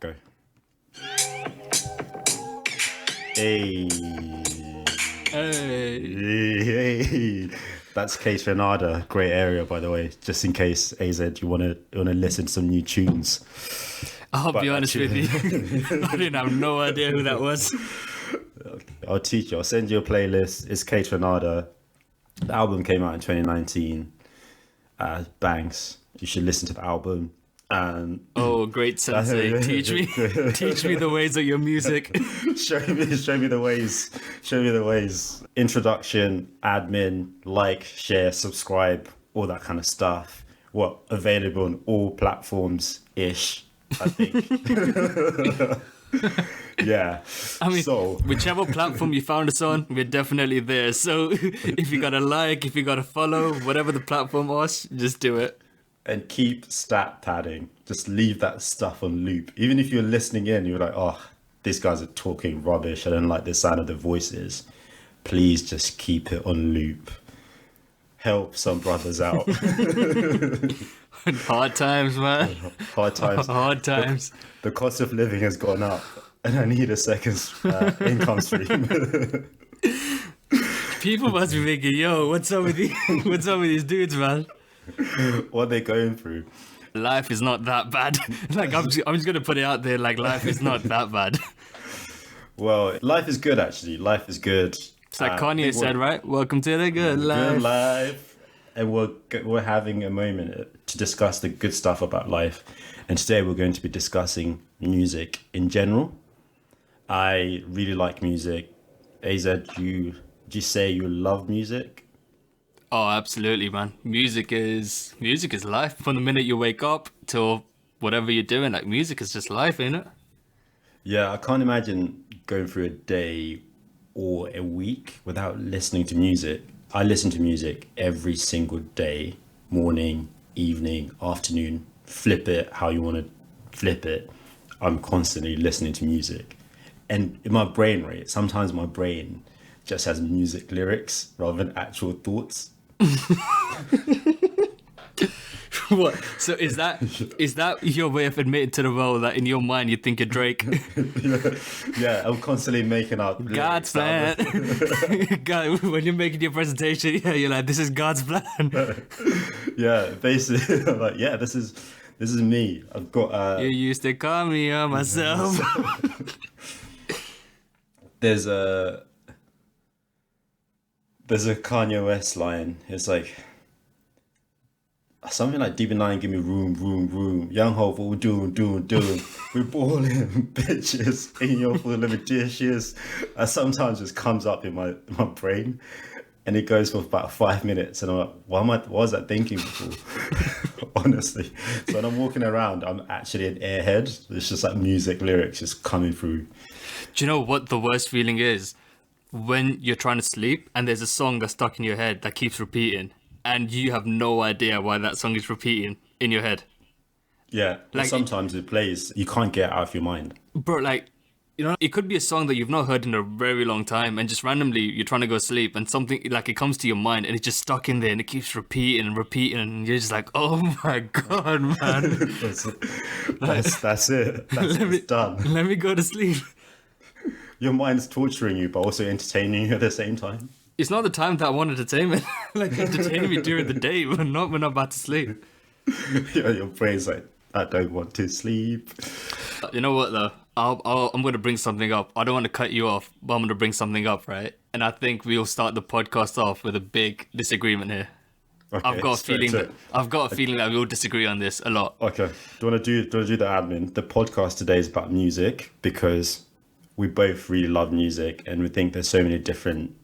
Go. Hey. Hey. That's Case Renada. Great area, by the way. Just in case, AZ, you want to listen to some new tunes. I'll be honest with you. I didn't have no idea who that was. I'll teach you. I'll send you a playlist. It's Case Renada. The album came out in 2019. Banks. You should listen to the album. Oh, great sensei. Teach me the ways of your music. Show me the ways. Introduction, admin, like, share, subscribe, all that kind of stuff. Available on all platforms ish, I think. Yeah. I mean, whichever platform you found us on, we're definitely there. So if you got a like, if you got a follow, whatever the platform was, just do it. And keep stat padding. Just leave that stuff on loop. Even if you're listening in, you're like, oh, these guys are talking rubbish. I don't like the sound of the voices. Please just keep it on loop. Help some brothers out. Hard times, man. Hard times. Hard times. The cost of living has gone up, and I need a second income stream. People must be thinking, yo, what's up with these dudes, man? What are they going through? Life is not that bad. Like, I'm just gonna put it out there. Like, life is not that bad. Well, life is good, actually. Life is good. It's like Kanye said, right? Welcome to the good life. Good life. And we're having a moment to discuss the good stuff about life. And today we're going to be discussing music in general. I really like music. AZ, do you say you love music? Oh, absolutely, man. Music is life. From the minute you wake up till whatever you're doing, like, music is just life, ain't it? Yeah, I can't imagine going through a day or a week without listening to music. I listen to music every single day, morning, evening, afternoon. Flip it how you want to flip it. I'm constantly listening to music. And in my brain, right, sometimes my brain just has music lyrics rather than actual thoughts. What? So is that your way of admitting to the world that in your mind you think you're Drake? Yeah, I'm constantly making up God's plan. God, when you're making your presentation, yeah, you're like, this is God's plan. Yeah, basically, I'm like, yeah, this is me. I've got. You used to call me on myself. There's a Kanye West line. It's like something like deep in line, give me room. Young hope, all doom. We're balling bitches in your full of dishes. Sometimes just comes up in my brain, and it goes for about 5 minutes, and I'm like, what was that thinking before? Honestly. So when I'm walking around, I'm actually an airhead. It's just like music lyrics just coming through. Do you know what the worst feeling is? When you're trying to sleep and there's a song that's stuck in your head that keeps repeating and you have no idea why that song is repeating in your head. Yeah, like sometimes it plays, you can't get it out of your mind. Bro, like, you know, it could be a song that you've not heard in a very long time and just randomly you're trying to go to sleep and something, like, it comes to your mind and it's just stuck in there and it keeps repeating and you're just like, oh my God, man. That's it. It's done. Let me go to sleep. Your mind's torturing you, but also entertaining you at the same time. It's not the time that I want entertainment. Like, entertain me during the day, but not when I'm about to sleep. Yeah, your brain's like, I don't want to sleep. You know what, though? I'm going to bring something up. I don't want to cut you off, but I'm going to bring something up, right? And I think we'll start the podcast off with a big disagreement here. Okay, I've got a feeling that we'll disagree on this a lot. Okay. Do you want to do the admin? The podcast today is about music because we both really love music and we think there's so many different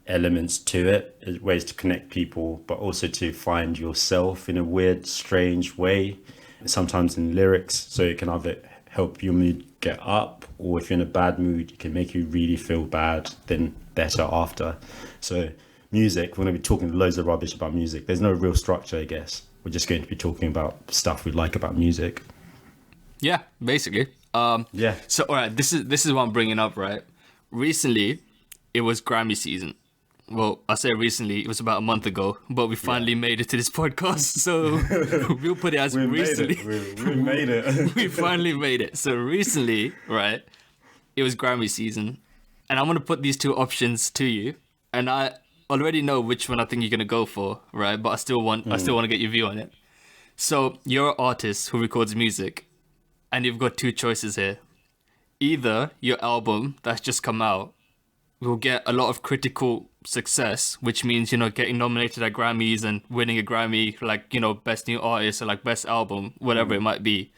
elements to it, ways to connect people, but also to find yourself in a weird, strange way, sometimes in lyrics. So it can either help your mood get up, or if you're in a bad mood, it can make you really feel bad, then better after. So music, we're going to be talking loads of rubbish about music. There's no real structure, I guess. We're just going to be talking about stuff we like about music. Yeah, basically. Yeah. So, all right, this is what I'm bringing up, right? Recently, it was Grammy season. Well, I say recently, it was about a month ago, but we finally made it to this podcast, so we'll put it as recently. We made it. We finally made it. So recently, right, it was Grammy season, and I'm going to put these two options to you, and I already know which one I think you're going to go for, right, but I still want to get your view on it. So you're an artist who records music, and you've got two choices here. Either your album that's just come out will get a lot of critical success, which means, you know, getting nominated at Grammys and winning a Grammy, like, you know, best new artist or like best album, whatever it might be.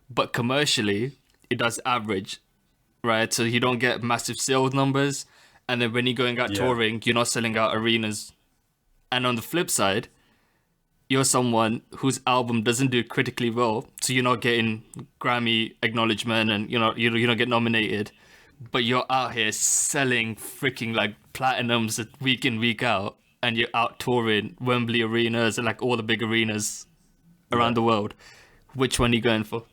But commercially, it does average, right? So you don't get massive sales numbers. And then when you're going out touring, you're not selling out arenas. And on the flip side, you're someone whose album doesn't do critically well, so you're not getting Grammy acknowledgement and, you know, you don't get nominated. But you're out here selling freaking like platinums week in, week out, and you're out touring Wembley arenas and like all the big arenas around the world. Which one are you going for?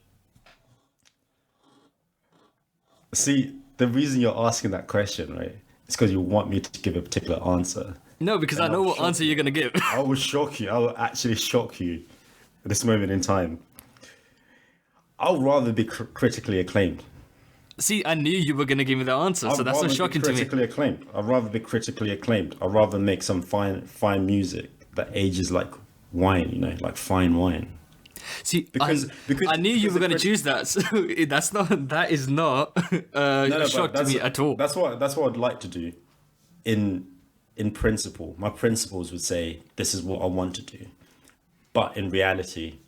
See, the reason you're asking that question, right, is because you want me to give a particular answer. No, because I know what answer you're going to give. I will shock you. I will actually shock you at this moment in time. I'll rather be critically acclaimed. See, I knew you were going to give me the answer, so that's not shocking to me. I'd rather be critically acclaimed. I'd rather make some fine music that ages like wine, you know, like fine wine. See, because I knew you were going to choose that. So that is not a shock to me at all. That's what I'd like to do. In principle, my principles would say this is what I want to do, but in reality,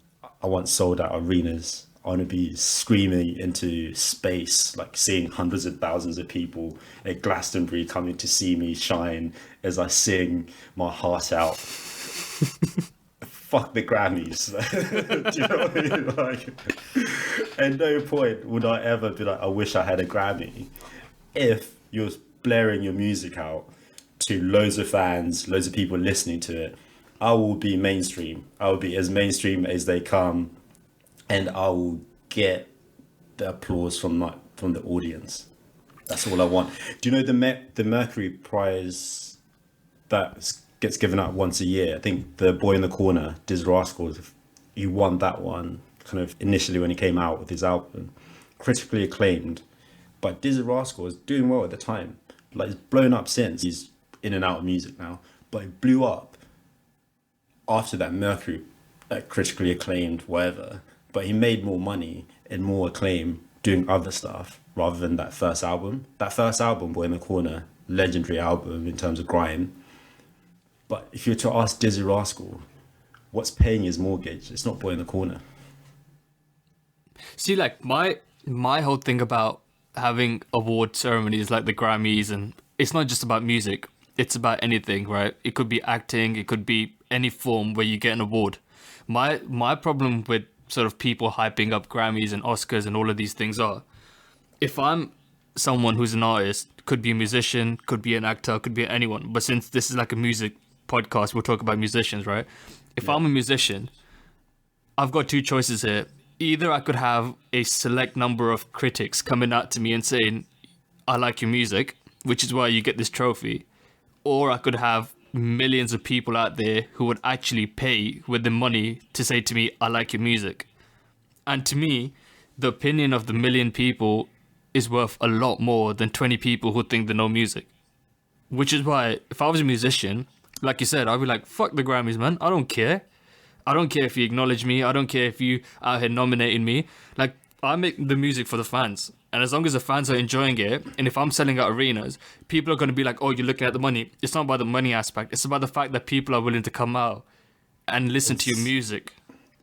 I want sold out arenas. I want to be screaming into space, like seeing hundreds of thousands of people at Glastonbury coming to see me shine as I sing my heart out. Fuck the Grammys. Do you know what I mean? Like, at no point would I ever be like, I wish I had a Grammy. If you're blaring your music out to loads of fans, loads of people listening to it, I will be mainstream. I will be as mainstream as they come. And I will get the applause from the audience. That's all I want. Do you know the Mercury Prize that gets given out once a year? I think the boy in the corner, Diz Rascal, he won that one kind of initially when he came out with his album, critically acclaimed. But Diz Rascal was doing well at the time. Like, he's blown up since. He's in and out of music now, but he blew up after that Mercury, like critically acclaimed, whatever. But he made more money and more acclaim doing other stuff rather than that first album. That first album, Boy in the Corner, legendary album in terms of grime. But if you were to ask Diz Rascal, what's paying his mortgage? It's not Boy in the Corner. See, like my whole thing about having award ceremonies like the Grammys, and it's not just about music. It's about anything, right? It could be acting. It could be any form where you get an award. My problem with sort of people hyping up Grammys and Oscars and all of these things are, if I'm someone who's an artist, could be a musician, could be an actor, could be anyone, but since this is like a music podcast, we'll talk about musicians, right? If I'm a musician, I've got two choices here. Either I could have a select number of critics coming out to me and saying, I like your music, which is why you get this trophy, or I could have millions of people out there who would actually pay with the money to say to me, I like your music. And to me, the opinion of the million people is worth a lot more than 20 people who think they know music. Which is why, if I was a musician, like you said, I'd be like, fuck the Grammys, man. I don't care. I don't care if you acknowledge me. I don't care if you out here nominating me. Like, I make the music for the fans. And as long as the fans are enjoying it, and if I'm selling out arenas, people are going to be like, oh, you're looking at the money. It's not about the money aspect. It's about the fact that people are willing to come out and listen to your music.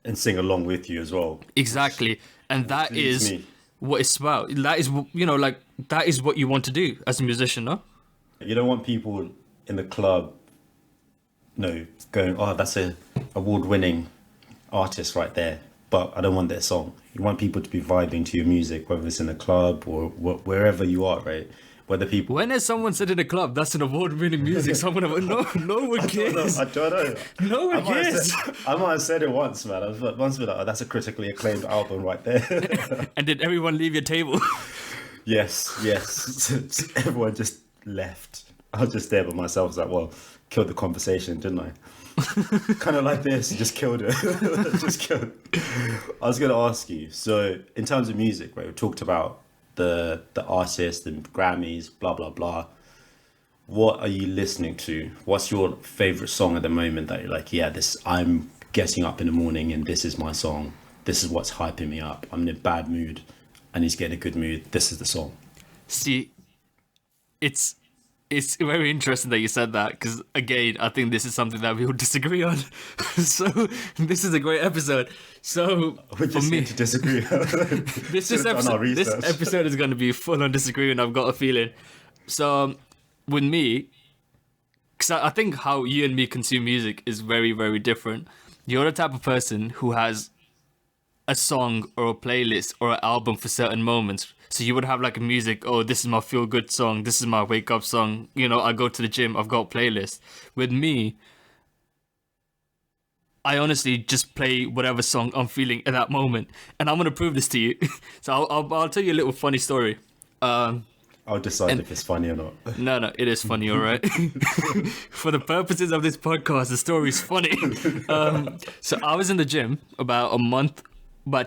And sing along with you as well. Exactly. And that is what it's about. That is, you know, like, that is what you want to do as a musician, no? You don't want people in the club, going, oh, that's a award-winning artist right there, but I don't want their song. You want people to be vibing to your music, whether it's in the club or wherever you are, right? Whether people... When has someone said in a club, that's an award-winning music? Someone... No one cares. I don't know. No one cares. I might have said it once, man. I was once like, oh, that's a critically acclaimed album right there. And did everyone leave your table? Yes. Everyone just left. I was just there by myself. I was like, well, killed the conversation, didn't I? Kind of like this, just killed it. Just killed it. I was going to ask you, so in terms of music, right, we talked about the artists and Grammys, blah, blah, blah. What are you listening to? What's your favorite song at the moment that you're like, yeah, this, I'm getting up in the morning and this is my song. This is what's hyping me up. I'm in a bad mood. I need to get in a good mood. This is the song. See, it's very interesting that you said that, because again, I think this is something that we will disagree on. So this is a great episode. So We're just for me to disagree. this episode is going to be full on disagreeing. I've got a feeling. So with me, because I think how you and me consume music is very, very different. You're the type of person who has a song or a playlist or an album for certain moments. So you would have like a music, oh, this is my feel good song, this is my wake up song. You know, I go to the gym, I've got a playlist. With me, I honestly just play whatever song I'm feeling at that moment. And I'm going to prove this to you. So I'll tell you a little funny story. I'll decide if it's funny or not. No, it is funny, all right? For the purposes of this podcast, the story is funny. So I was in the gym about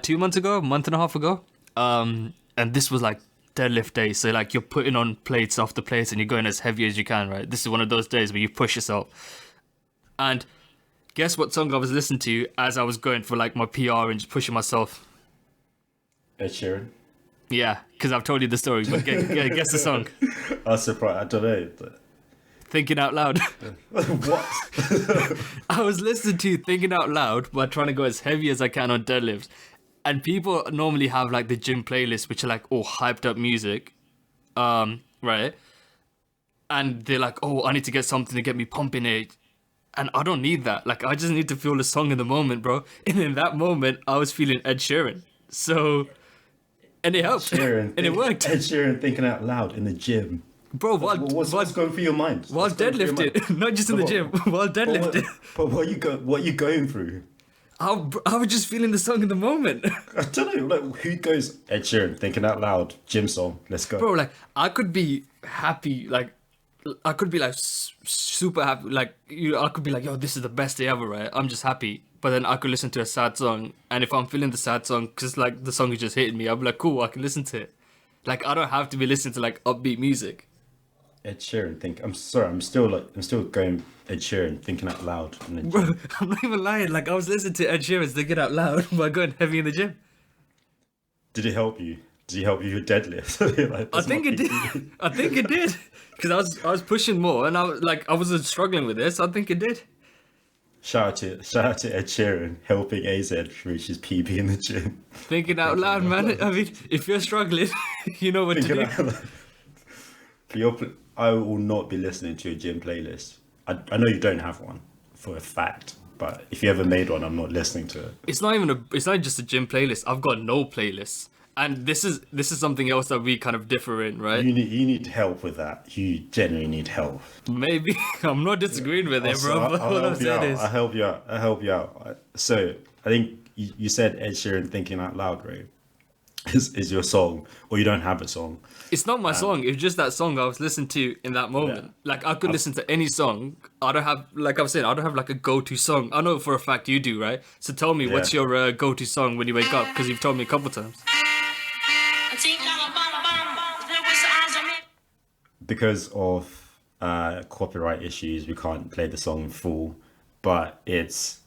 2 months ago, a month and a half ago. And this was like deadlift day. So like you're putting on plates after plates and you're going as heavy as you can, right? This is one of those days where you push yourself. And guess what song I was listening to as I was going for like my PR and just pushing myself? Ed Sheeran? Yeah, because I've told you the story, but guess the song. I was surprised. I don't know. But... Thinking Out Loud. What? I was listening to Thinking Out Loud while trying to go as heavy as I can on deadlifts. And people normally have like the gym playlist, which are like all hyped up music, right? And they're like, oh, I need to get something to get me pumping it. And I don't need that. Like, I just need to feel the song in the moment, bro. And in that moment, I was feeling Ed Sheeran. So, and it helped. And it worked. Ed Sheeran Thinking Out Loud in the gym. Bro, what's going through your mind? While deadlifting, not just in the gym, while deadlifting. But what are you going through? I was just feeling the song in the moment. I don't know, like, who goes, Ed Sheeran, Thinking Out Loud, gym song, let's go. Bro, like, I could be happy, like, I could be, like, super happy, like, I could be like, yo, this is the best day ever, right? I'm just happy. But then I could listen to a sad song, and if I'm feeling the sad song, because, like, the song is just hitting me, I'll be like, cool, I can listen to it. Like, I don't have to be listening to, like, upbeat music. Ed Sheeran, I'm still going Ed Sheeran, Thinking Out Loud. Bro, I'm not even lying. Like, I was listening to Ed Sheeran's Thinking Out Loud by going heavy in the gym. Did it help you? Did he help you with deadlifts? Like, I think it did. I think it did. Because I was pushing more, and I wasn't struggling with this. I think it did. Shout out to Ed Sheeran helping AZ reach his PB in the gym. Thinking out loud, man. I mean, if you're struggling, you know what to do. I will not be listening to a gym playlist. I know you don't have one for a fact, but if you ever made one, I'm not listening to it. It's not just a gym playlist. I've got no playlists. And this is something else that we kind of differ in, right? You need help with that. You genuinely need help. Maybe. I'm not disagreeing with it, bro. But what I'm saying is... I'll help you out. So, I think you said Ed Sheeran Thinking Out Loud, right? Is your song, or you don't have a song. It's not my song. It's just that song I was listening to in that moment. Yeah. Like, I could listen to any song. I don't have, like I was saying, I don't have like a go-to song. I know for a fact you do, right? So tell me, what's your go-to song when you wake up? Because you've told me a couple times. Because of copyright issues, we can't play the song in full, but it's...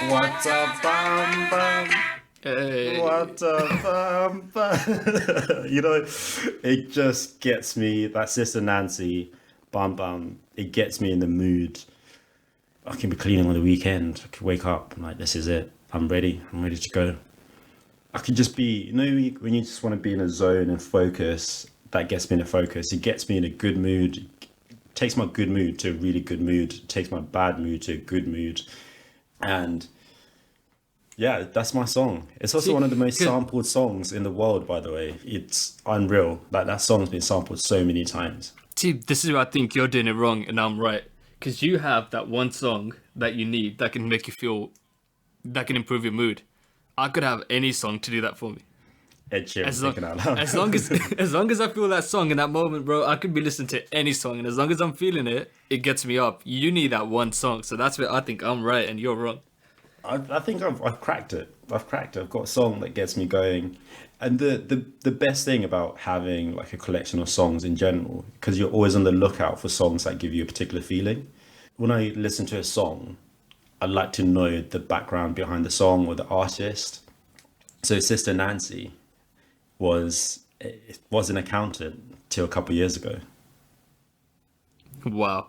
What a bam bam. Hey. What a bam bam. You know, it just gets me, that Sister Nancy, bam bam, it gets me in the mood. I can be cleaning on the weekend. I can wake up, I'm like, this is it. I'm ready to go. I can just be, you know, when you just want to be in a zone and focus, that gets me in a focus. It gets me in a good mood. It takes my good mood to a really good mood. It takes my bad mood to a good mood. And yeah, that's my song. It's also one of the most sampled songs in the world, by the way. It's unreal. Like, that song's been sampled so many times. See, this is where I think you're doing it wrong and I'm right. Because you have that one song that you need that can make you feel, that can improve your mood. I could have any song to do that for me. Ed Sheeran As long, thinking out loud. as long as as long as I feel that song in that moment, bro, I could be listening to any song, and as long as I'm feeling it, it gets me up. You need that one song, so that's where I think I'm right and you're wrong. I think I've cracked it. I've cracked it. I've got a song that gets me going. And the best thing about having like a collection of songs in general, because you're always on the lookout for songs that give you a particular feeling. When I listen to a song, I like to know the background behind the song or the artist. So Sister Nancy was an accountant till a couple of years ago. Wow.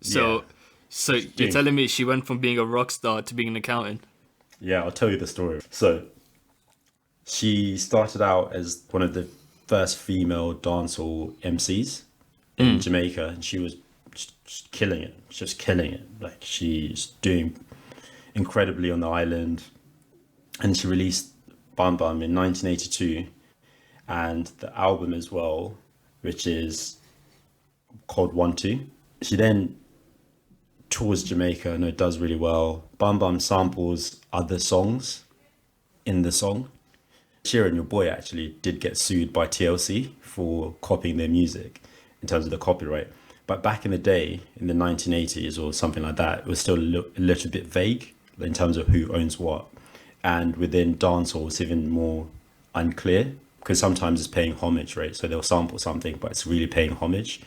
So Yeah. so you're telling me she went from being a rock star to being an accountant? Yeah, I'll tell you the story. So she started out as one of the first female dancehall MCs in Jamaica, and she was just killing it, just killing it. Like she's doing incredibly on the island, and she released Bam Bam in 1982, and the album as well, which is called One Two. She then tours Jamaica and it does really well. Bam Bam samples other songs in the song. Sheeran, your boy, actually did get sued by TLC for copying their music in terms of the copyright. But back in the day, in the 1980s or something like that, it was still a little bit vague in terms of who owns what. And within dancehall, it's even more unclear because sometimes it's paying homage, right? So they'll sample something, but it's really paying homage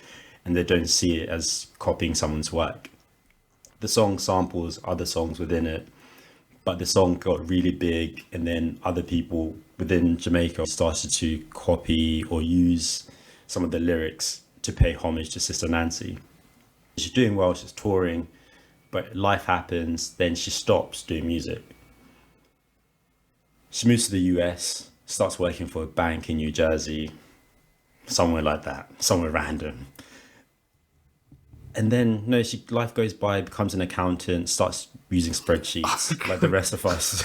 and they don't see it as copying someone's work. The song samples other songs within it, but the song got really big and then other people within Jamaica started to copy or use some of the lyrics to pay homage to Sister Nancy. She's doing well, she's touring, but life happens, then she stops doing music. She moves to the US, starts working for a bank in New Jersey, somewhere like that, somewhere random. And then, no, life goes by, becomes an accountant, starts using spreadsheets like the rest of us.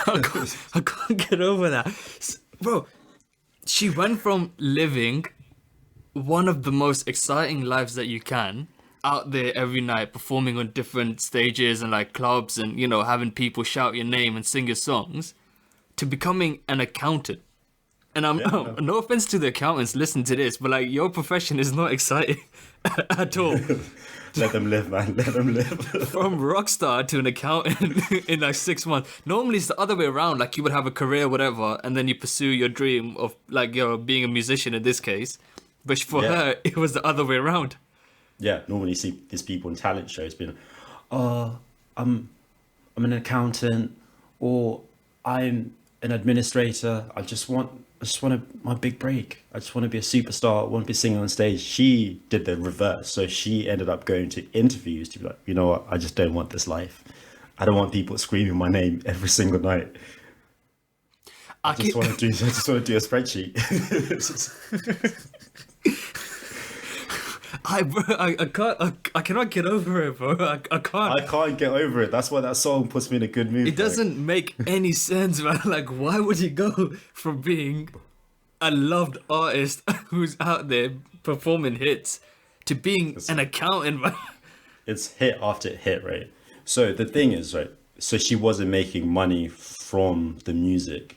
I can't get over that. Bro, she went from living one of the most exciting lives that you can, out there every night performing on different stages and like clubs and, you know, having people shout your name and sing your songs, to becoming an accountant. And no offense to the accountants, listen to this, but like your profession is not exciting at all. Let them live, man. Let them live. From rockstar to an accountant in like 6 months. Normally it's the other way around. Like you would have a career, whatever, and then you pursue your dream of like, you know, being a musician in this case. But for her, it was the other way around. Yeah, normally you see these people in talent shows being, oh, I'm an accountant, or I'm an administrator. I just want my big break. I just want to be a superstar. I want to be singing on stage. She did the reverse. So she ended up going to interviews to be like, you know what? I just don't want this life. I don't want people screaming my name every single night. I just want to do a spreadsheet. I cannot get over it, bro. I can't. I can't get over it. That's why that song puts me in a good mood. It doesn't make any sense, man. Like, why would you go from being a loved artist who's out there performing hits to being an accountant, man? It's hit after hit, right? So the thing is, right, so she wasn't making money from the music.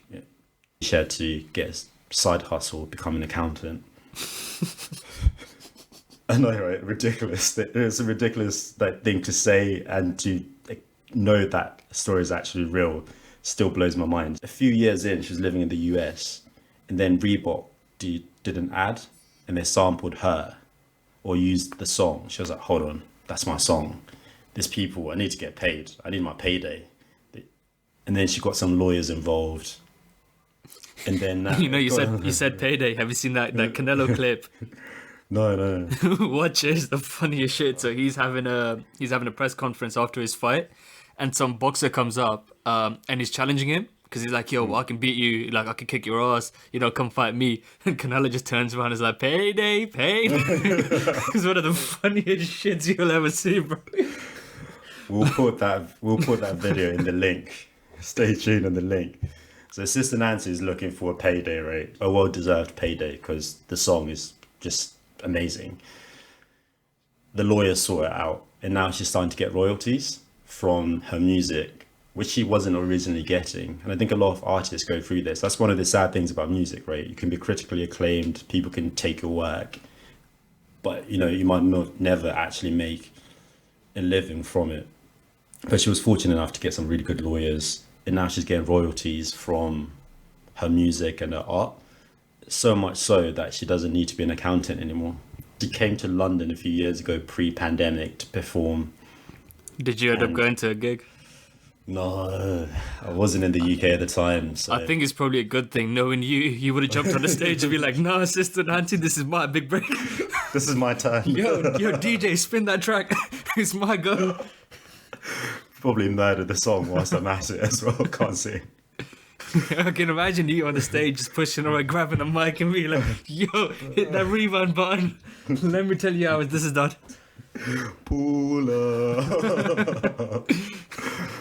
She had to get a side hustle, become an accountant. I know, right? Ridiculous. It's a ridiculous thing to say, and to know that story is actually real still blows my mind. A few years in, she was living in the US, and then Reebok did an ad, and they sampled her or used the song. She was like, hold on, that's my song. There's people, I need to get paid. I need my payday. And then she got some lawyers involved. And then you said payday. Have you seen that Canelo clip? No. Watch is the funniest shit. So he's having a press conference after his fight, and some boxer comes up and he's challenging him because he's like, yo, I can beat you, like I can kick your ass, you know, come fight me. And Canelo just turns around and is like, payday. It's one of the funniest shits you'll ever see, bro. We'll put that video in the link. Stay tuned on the link. So Sister Nancy is looking for a payday, right? A well-deserved payday, because the song is just amazing. The lawyers saw it out, and now she's starting to get royalties from her music, which she wasn't originally getting. And I think a lot of artists go through this. That's one of the sad things about music, right? You can be critically acclaimed, people can take your work, but you know, you might not never actually make a living from it. But she was fortunate enough to get some really good lawyers, and now she's getting royalties from her music and her art. So much so that she doesn't need to be an accountant anymore. She came to London a few years ago, pre-pandemic, to perform. Did you end up going to a gig? No, I wasn't in the UK at the time. So. I think it's probably a good thing. Knowing you would have jumped on the stage and be like, "No, assistant auntie, this is my big break. This is my turn." yo, DJ, spin that track. It's my go." Probably murdered the song whilst I'm at it as well. Can't see. I can imagine you on the stage just pushing away, grabbing the mic and being like, "Yo, hit that rewind button. Let me tell you how this is done." Pull up.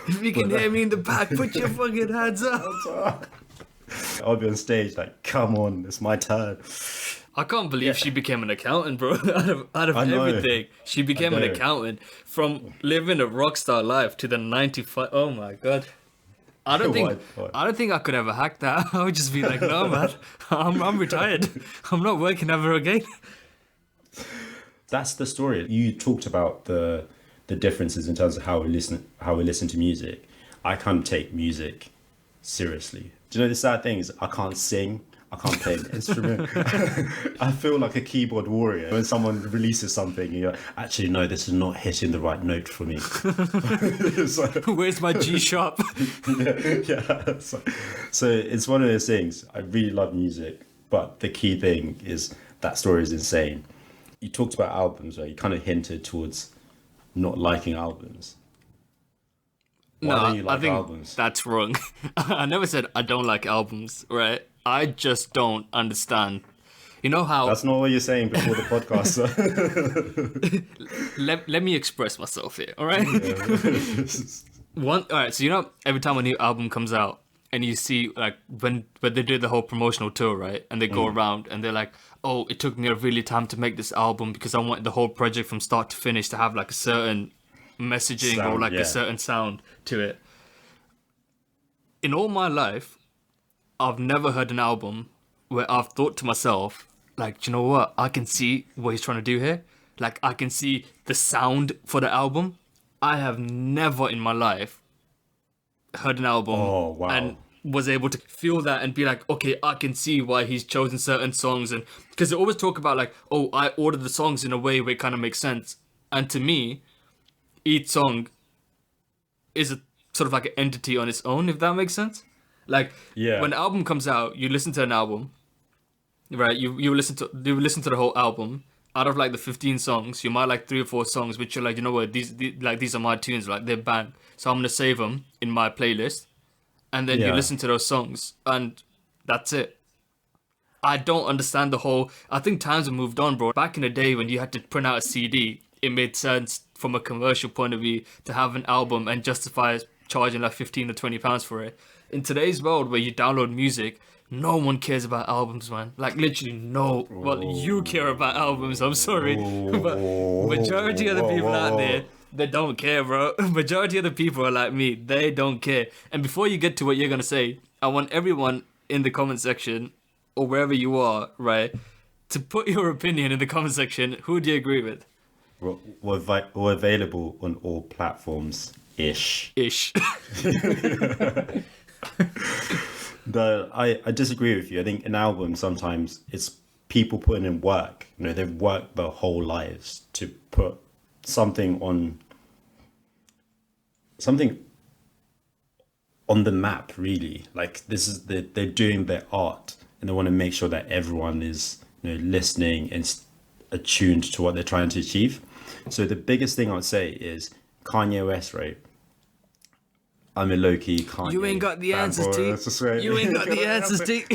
If you can hear me in the back, put your fucking hands up. I'll be on stage like, come on, it's my turn. I can't believe she became an accountant, bro. out of everything, she became an accountant. From living a rockstar life to the 95. Oh my god. I don't think I could ever hack that. I would just be like, no man, I'm retired. I'm not working ever again. That's the story. You talked about the differences in terms of how we listen to music. I can't take music seriously. Do you know the sad thing is I can't sing, I can't play an instrument. I feel like a keyboard warrior when someone releases something and you're actually no, this is not hitting the right note for me. Where's my G sharp? yeah. So it's one of those things. I really love music, but the key thing is that story is insane. You talked about albums, right? You kind of hinted towards not liking albums. Why don't you like I think albums? that's wrong. I never said I don't like albums, right? I just don't understand. You know how... That's not what you're saying before the podcast. let me express myself here, all right? All right, so you know, every time a new album comes out, and you see, like, when they do the whole promotional tour, right? And they go around, and they're like, oh, it took me a really time to make this album because I want the whole project from start to finish to have, like, a certain messaging or, like, a certain sound to it. In all my life, I've never heard an album where I've thought to myself, like, do you know what? I can see what he's trying to do here. Like, I can see the sound for the album. I have never in my life heard an album and was able to feel that and be like, okay, I can see why he's chosen certain songs. And because they always talk about like, oh, I ordered the songs in a way where it kind of makes sense. And to me, each song is a sort of like an entity on its own, if that makes sense. Like, when an album comes out, you listen to an album, right? You listen to the whole album. Out of like the 15 songs, you might like 3 or 4 songs which you're like, you know what, these are my tunes, like they're bang. So I'm gonna save them in my playlist, and then you listen to those songs, and that's it. I don't understand the whole. I think times have moved on, bro. Back in the day when you had to print out a CD, it made sense from a commercial point of view to have an album and justify charging like £15 or £20 for it. In today's world where you download music, no one cares about albums, man. Like, literally no. Well, you care about albums, I'm sorry. But majority of the people out there, they don't care, bro. Majority of the people are like me. They don't care. And before you get to what you're going to say, I want everyone in the comment section, or wherever you are, right, to put your opinion in the comment section. Who do you agree with? We're available on all platforms. Ish. No, I disagree with you. I think an album sometimes it's people putting in work. You know, they've worked their whole lives to put something on the map, really. Like, this is they're doing their art, and they want to make sure that everyone is, you know, listening and attuned to what they're trying to achieve. So the biggest thing I would say is Kanye West, right? I'm a low-key Kanye. You ain't got the answers, T. You ain't got the answers, T.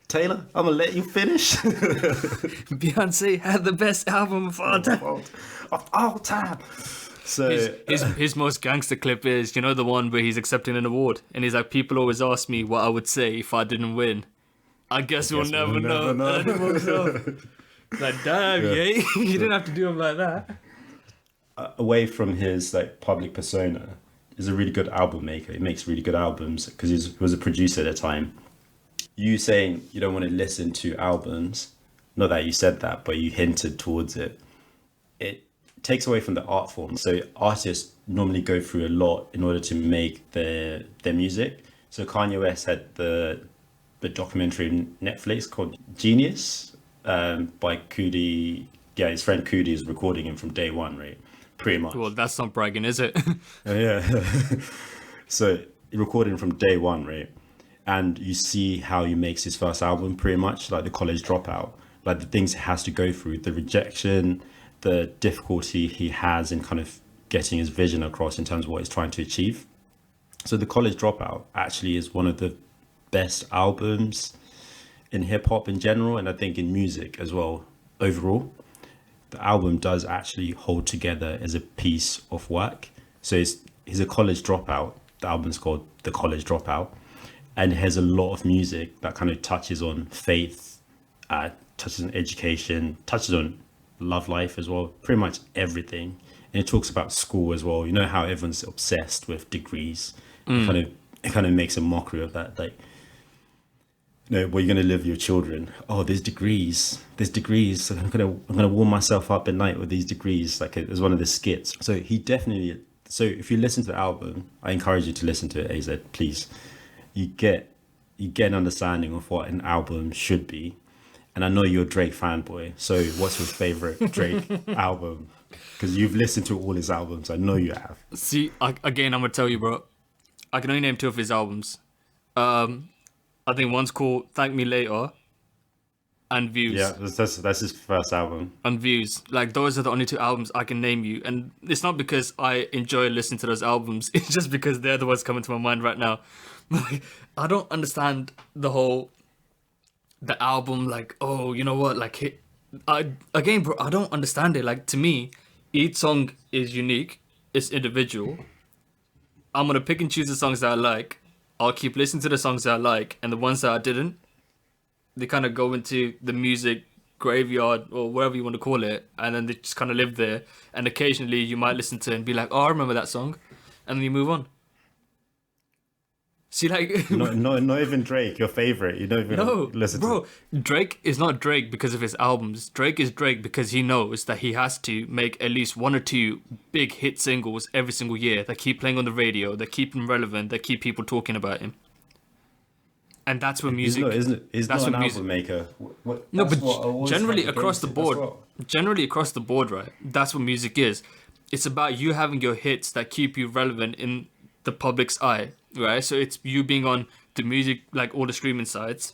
Taylor, I'm gonna let you finish. Beyonce had the best album of all time. Of all time. So his most gangster clip is, you know, the one where he's accepting an award and he's like, people always ask me what I would say if I didn't win. I guess we'll never know. Like, damn, yeah, you didn't have to do him like that. Away from his like public persona, is a really good album maker. He makes really good albums because he was a producer at the time. You saying you don't want to listen to albums, not that you said that, but you hinted towards it. It takes away from the art form. So artists normally go through a lot in order to make their music. So Kanye West had the documentary on Netflix called Genius, by Kudi. Yeah, his friend Kudi is recording him from day one, right? Pretty much. Well, that's not bragging, is it? Yeah. So he recorded him from day one, right? And you see how he makes his first album, pretty much like the college dropout, like the things he has to go through, the rejection, the difficulty he has in kind of getting his vision across in terms of what he's trying to achieve. So the college dropout actually is one of the best albums in hip hop in general, and I think in music as well overall. The album does actually hold together as a piece of work. So he's a college dropout. The album's called The College Dropout, and it has a lot of music that kind of touches on faith, touches on education, touches on love life as well, pretty much everything. And it talks about school as well. You know how everyone's obsessed with degrees. It kind of makes a mockery of that, like, you know, where you're going to live with your children. Oh, there's degrees. So I'm gonna warm myself up at night with these degrees. Like it was one of the skits. So he definitely. So if you listen to the album, I encourage you to listen to it. AZ, please. You get an understanding of what an album should be. And I know you're a Drake fanboy. So what's your favorite Drake album? Because you've listened to all his albums. I know you have. See, again, I'm gonna tell you, bro. I can only name 2 of his albums. I think one's called Thank Me Later and Views. Yeah, that's his first album. And Views. Like, those are the only 2 albums I can name you. And it's not because I enjoy listening to those albums. It's just because they're the ones coming to my mind right now. Like, I don't understand the album, like, oh, you know what? Like, again, bro, I don't understand it. Like, to me, each song is unique. It's individual. I'm going to pick and choose the songs that I like. I'll keep listening to the songs that I like, and the ones that I didn't, they kind of go into the music graveyard or whatever you want to call it, and then they just kind of live there. And occasionally you might listen to it and be like, oh, I remember that song, and then you move on. See, like... not even Drake, your favorite. You don't even listen to... Bro, Drake is not Drake because of his albums. Drake is Drake because he knows that he has to make at least 1 or 2 big hit singles every single year that keep playing on the radio, that keep him relevant, that keep people talking about him. And that's what music... He's not an album maker. No, but generally across the board, right, that's what music is. It's about you having your hits that keep you relevant in the public's eye, right? So it's you being on the music, like all the streaming sites,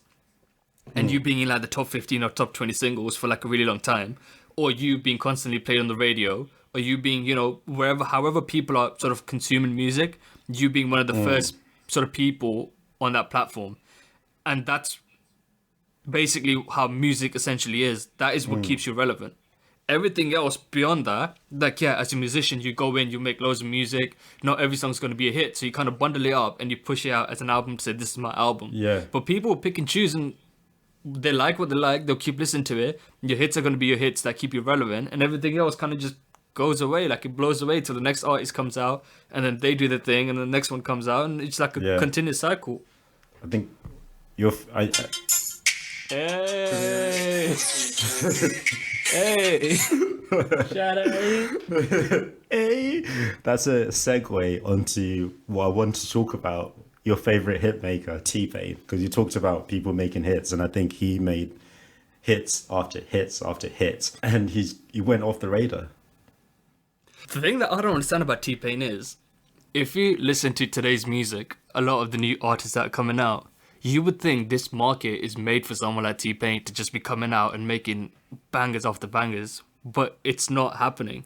and you being in like the top 15 or top 20 singles for like a really long time, or you being constantly played on the radio, or you being, you know, however people are sort of consuming music, you being one of the first sort of people on that platform. And that's basically how music essentially is. That is what keeps you relevant. Everything else beyond that, like, yeah, as a musician, you go in, you make loads of music. Not every song's going to be a hit. So you kind of bundle it up and you push it out as an album to say, this is my album. Yeah. But people pick and choose, and they like what they like. They'll keep listening to it. Your hits are going to be your hits that keep you relevant. And everything else kind of just goes away. Like, it blows away till the next artist comes out. And then they do the thing. And the next one comes out. And it's like a continuous cycle. I think Hey! Hey! Shout out! Hey! That's a segue onto what I want to talk about. Your favorite hit maker, T-Pain, because you talked about people making hits, and I think he made hits after hits after hits, and he went off the radar. The thing that I don't understand about T-Pain is, if you listen to today's music, a lot of the new artists that are coming out, you would think this market is made for someone like T-Pain to just be coming out and making bangers after bangers, but it's not happening.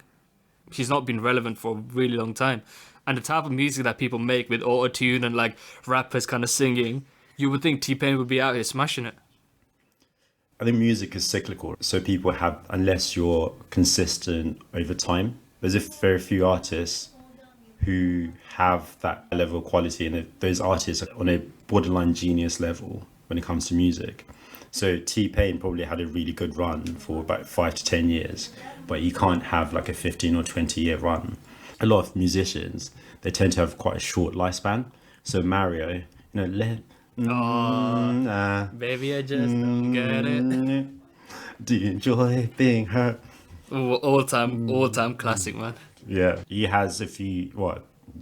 He's not been relevant for a really long time. And the type of music that people make with auto-tune and like rappers kind of singing, you would think T-Pain would be out here smashing it. I think music is cyclical, so people have, unless you're consistent over time, there's very few artists who have that level of quality, and those artists are on a borderline genius level when it comes to music. So T-Pain probably had a really good run for about 5 to 10 years, but you can't have like a 15 or 20 year run. a lot of musicians, they tend to have quite a short lifespan. So Mario, Baby, I just don't get it. do you enjoy being hurt? All time classic, man. Yeah, he has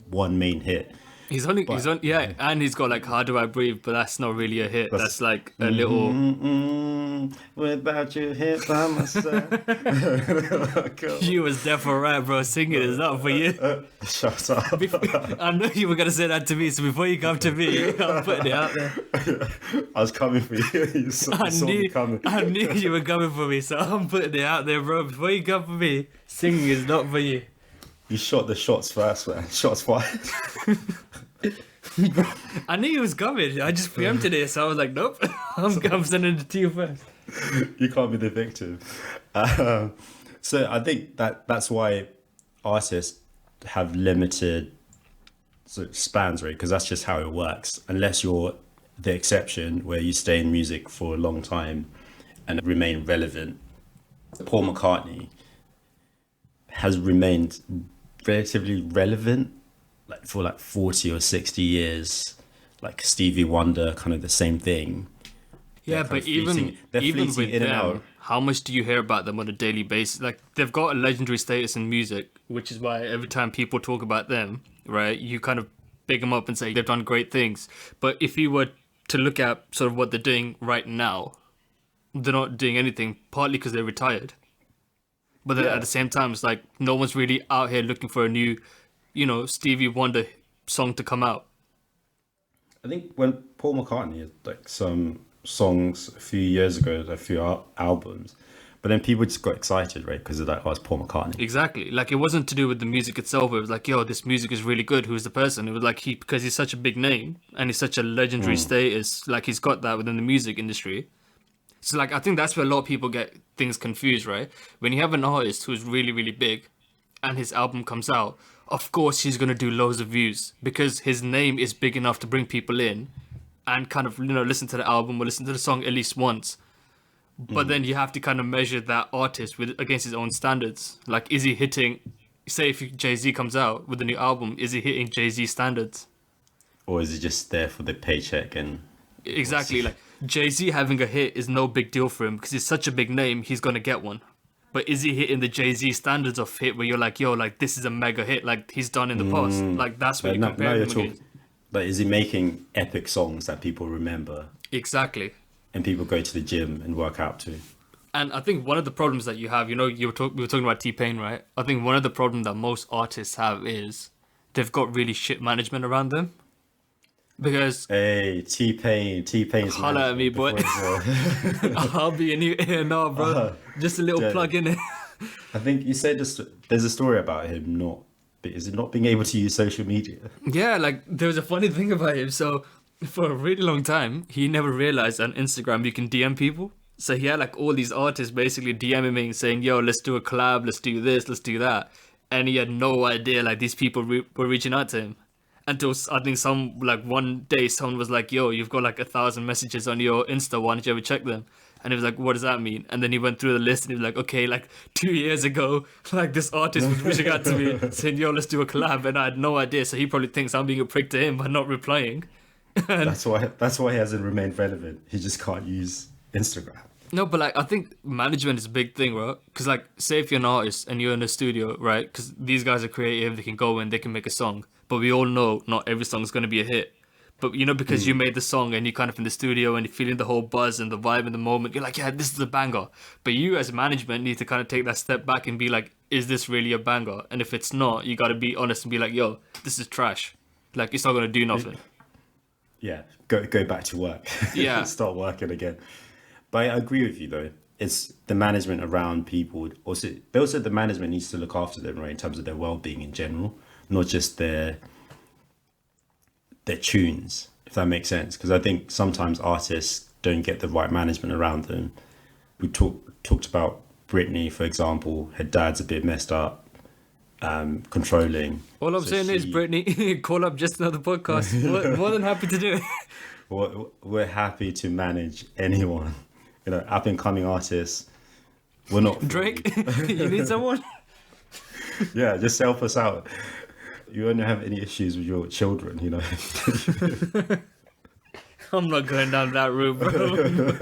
one main hit. He's on, and he's got like How Do I Breathe, but that's not really a hit. That's like a little. Without you hit by my side. You was definitely right, bro. Singing is not for you. Shut up. I know you were gonna say that to me, so before you come to me, I'm putting it out there. I was coming for you. You saw me coming. I knew you were coming for me, so I'm putting it out there, bro. Before you come for me, singing is not for you. You shot the shots first, man. Shots fired. I knew he was coming. I just preempted it, so I was like, nope. I'm sending it to you first. You can't be the victim. So I think that's why artists have limited sort of spans, right? Because that's just how it works. Unless you're the exception, where you stay in music for a long time and remain relevant. Paul McCartney has remained relatively relevant for 40 or 60 years. Like Stevie Wonder, kind of the same thing. Yeah, but even with them, how much do you hear about them on a daily basis? Like, they've got a legendary status in music, which is why every time people talk about them, right, you kind of big them up and say they've done great things. But if you were to look at sort of what they're doing right now, they're not doing anything, partly because they're retired. But then at the same time, it's like no one's really out here looking for a new, Stevie Wonder song to come out. I think when Paul McCartney had like some songs a few years ago, a few albums, but then people just got excited, right? Because of that, it's Paul McCartney. Exactly. Like, it wasn't to do with the music itself. It was like, yo, this music is really good. Who's the person? It was like because he's such a big name and he's such a legendary status. Like, he's got that within the music industry. So, like, I think that's where a lot of people get things confused, right? When you have an artist who's really, really big and his album comes out, of course he's going to do loads of views because his name is big enough to bring people in and kind of, listen to the album or listen to the song at least once. But then you have to kind of measure that artist against his own standards. Like, is he hitting, say if Jay-Z comes out with a new album, is he hitting Jay-Z standards? Or is he just there for the paycheck and... Exactly, like, Jay-Z having a hit is no big deal for him because he's such a big name, he's going to get one. But is he hitting the Jay-Z standards of hit where you're like, yo, like, this is a mega hit, like he's done in the past? Like, that's what you compare him against. Like, is he making epic songs that people remember? Exactly. And people go to the gym and work out to? And I think one of the problems that you have, we were talking about T-Pain, right? I think one of the problems that most artists have is they've got really shit management around them. Because T-Pain's holla at me, boy. I'll be a new A&R, bro. Just a little plug in it. I think you said there's a story about him not being able to use social media. Yeah, like, there was a funny thing about him. So for a really long time, he never realized on Instagram you can DM people. So he had like all these artists basically DMing him saying, yo, let's do a collab, let's do this, let's do that. And he had no idea like these people were reaching out to him. Until I think one day someone was like, yo, you've got like 1,000 messages on your Insta, why don't you ever check them? And he was like, what does that mean? And then he went through the list and he was like, okay, like 2 years ago, like this artist was reaching out to me saying, yo, let's do a collab. And I had no idea. So he probably thinks I'm being a prick to him by not replying. That's why he hasn't remained relevant. He just can't use Instagram. No, but like, I think management is a big thing, right? Because like, say if you're an artist and you're in a studio, right? Because these guys are creative, they can go in, they can make a song. But we all know not every song is going to be a hit. But, because you made the song and you're kind of in the studio and you're feeling the whole buzz and the vibe in the moment, you're like, yeah, this is a banger. But you as management need to kind of take that step back and be like, is this really a banger? And if it's not, you got to be honest and be like, yo, this is trash. Like, it's not going to do nothing. Yeah, go back to work. Yeah. Start working again. But I agree with you, though. It's the management around people. Also, the management needs to look after them, right, in terms of their well-being in general. Not just their tunes, if that makes sense. Because I think sometimes artists don't get the right management around them. We talked about Britney, for example. Her dad's a bit messed up, controlling. All I'm saying is, Britney, call up just another podcast. More than happy to do it. We're happy to manage anyone. Up and coming artists. We're not Drake. You need someone. Yeah, just help us out. You won't have any issues with your children, you know. I'm not going down that route, bro.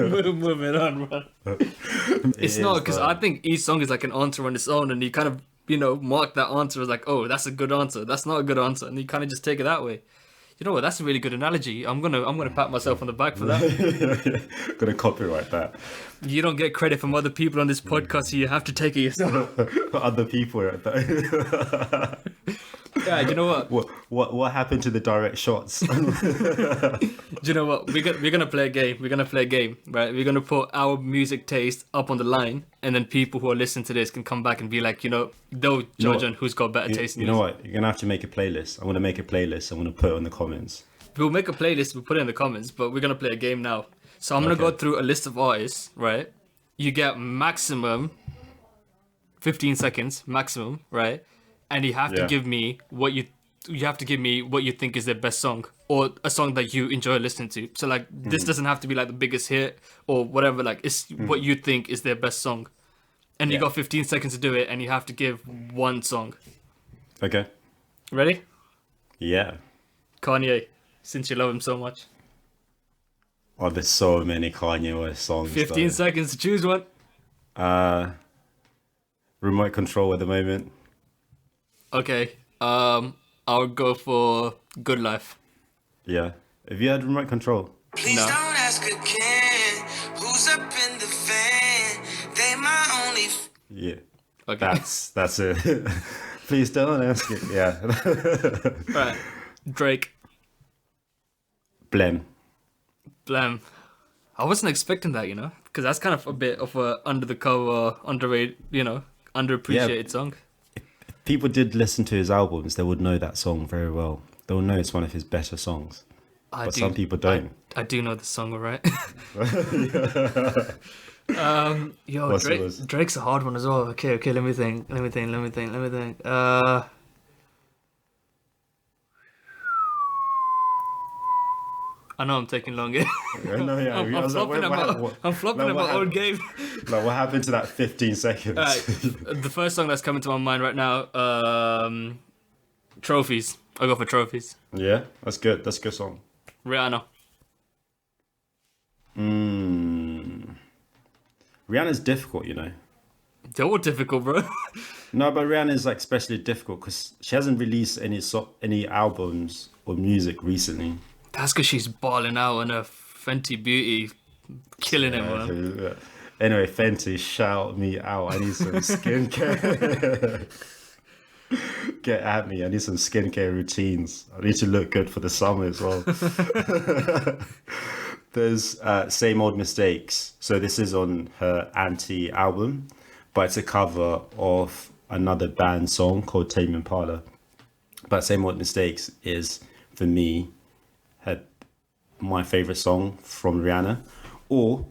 We're moving on, bro. It's not, because I think each song is like an answer on its own, and you kind of, mark that answer as like, oh, that's a good answer. That's not a good answer, and you kind of just take it that way. You know what? That's a really good analogy. I'm gonna pat myself on the back for that. Gonna copyright that. You don't get credit from other people on this podcast, so you have to take it yourself. Other people are at that. Yeah, you know what? What happened to the direct shots? Do you know what? We're gonna play a game. We're gonna play a game, right? We're gonna put our music taste up on the line, and then people who are listening to this can come back and be like, they'll judge on who's got better taste. You know what? You're gonna have to make a playlist. I'm gonna make a playlist. I'm gonna put it in the comments. We'll make a playlist. We'll put it in the comments, but we're gonna play a game now. So I'm gonna go through a list of artists, right? You get maximum 15 seconds, maximum, right? And you have to give me what you think is their best song, or a song that you enjoy listening to. So like this doesn't have to be like the biggest hit or whatever, like it's what you think is their best song. And you got 15 seconds to do it, and you have to give one song. Okay. Ready? Yeah. Kanye, since you love him so much. Oh, there's so many Kanye West songs. 15 seconds to choose one. Remote Control at the moment. Okay. I'll go for Good Life. Yeah. Have you had Remote Control? Please don't ask again. Who's up in the van? They my only. Yeah. Okay. That's it. Please don't ask it. Yeah. Right. Drake. Blem. I wasn't expecting that, because that's kind of a bit of a under the cover, underrated, underappreciated song. If people did listen to his albums, they would know that song very well. They'll know it's one of his better songs. Some people don't. I do know the song, all right. Drake's a hard one as well. Okay, let me think. I know I'm taking long. I'm flopping at my own game. Like, what happened to that 15 seconds? The first song that's coming to my mind right now, Trophies. I'll go for Trophies. Yeah, that's good. That's a good song. Rihanna. Rihanna's difficult, They're all difficult, bro. No, but Rihanna's like especially difficult because she hasn't released any albums or music recently. That's because she's balling out on her Fenty Beauty, killing everyone. Yeah. Anyway, Fenty, shout me out. I need some skincare. Get at me. I need some skincare routines. I need to look good for the summer as well. There's Same Old Mistakes. So this is on her Anti album, but it's a cover of another band song called Tame Impala. But Same Old Mistakes is, for me, my favorite song from Rihanna, or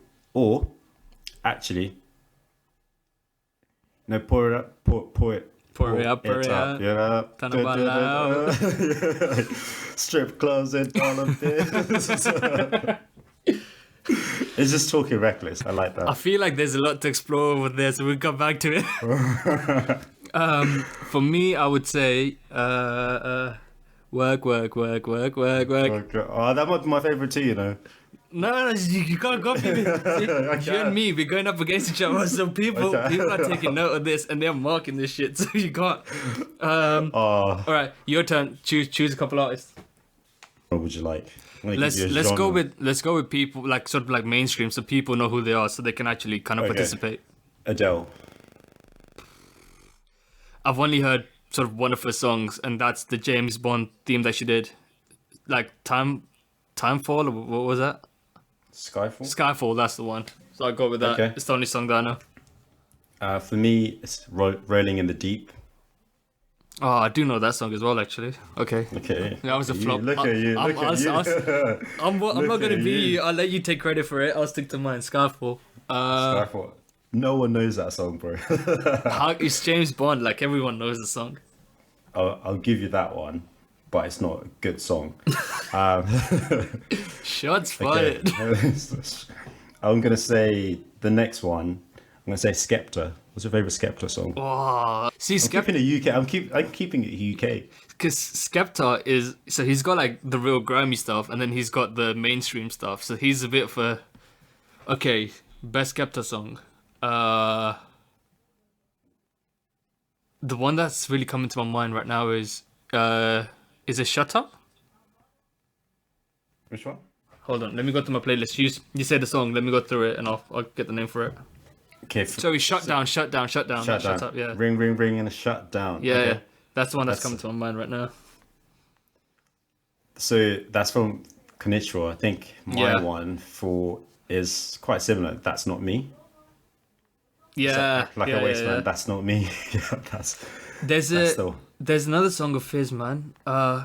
actually, no, pour it up. Strip clubs and all of this. It's just talking reckless. I like that. I feel like there's a lot to explore with this, so we'll come back to it. For me, I would say work. Oh, that might be my favorite too, No, you can't copy me. You and me, we're going up against each other. So people are taking note of this and they're marking this shit. So you can't. All right, your turn. Choose a couple artists. What would you like? Let's go with people like sort of like mainstream, so people know who they are, so they can actually kind of participate. Adele. I've only heard sort of one of her songs, and that's the James Bond theme that she did, like Timefall, or what was that? Skyfall, that's the one. So I'll go with that. Okay. It's the only song that I know. For me, it's Rolling in the Deep. Oh, I do know that song as well, actually. Okay. That was a flop. Look at you. I'm not going to be you. I'll let you take credit for it. I'll stick to mine. Skyfall. Skyfall. No one knows that song, bro. It's James Bond. Like, everyone knows the song. I'll give you that one, but it's not a good song. Shots fired. I'm going to say the next one. I'm going to say Skepta. What's your favorite Skepta song? Oh, see, I'm keeping it UK. I'm keeping it UK. Because Skepta is, so he's got like the real grimy stuff, and then he's got the mainstream stuff. So he's a bit of a, okay, best Skepta song. The one that's really coming to my mind right now is it Shut Up? Which one? Hold on, let me go through my playlist. You say the song, let me go through it, and I'll get the name for it. Okay. So he's Shut Down. Shut Shut Up, yeah. Ring, ring, ring, and a shut down. Yeah, Okay. yeah. That's the one that's coming to my mind right now. So that's from Konnichiwa. I think my Yeah. one is quite similar. That's not me. Yeah, Like yeah, a waste yeah, man. yeah. That's not me. Yeah, There's there's another song of his, man. I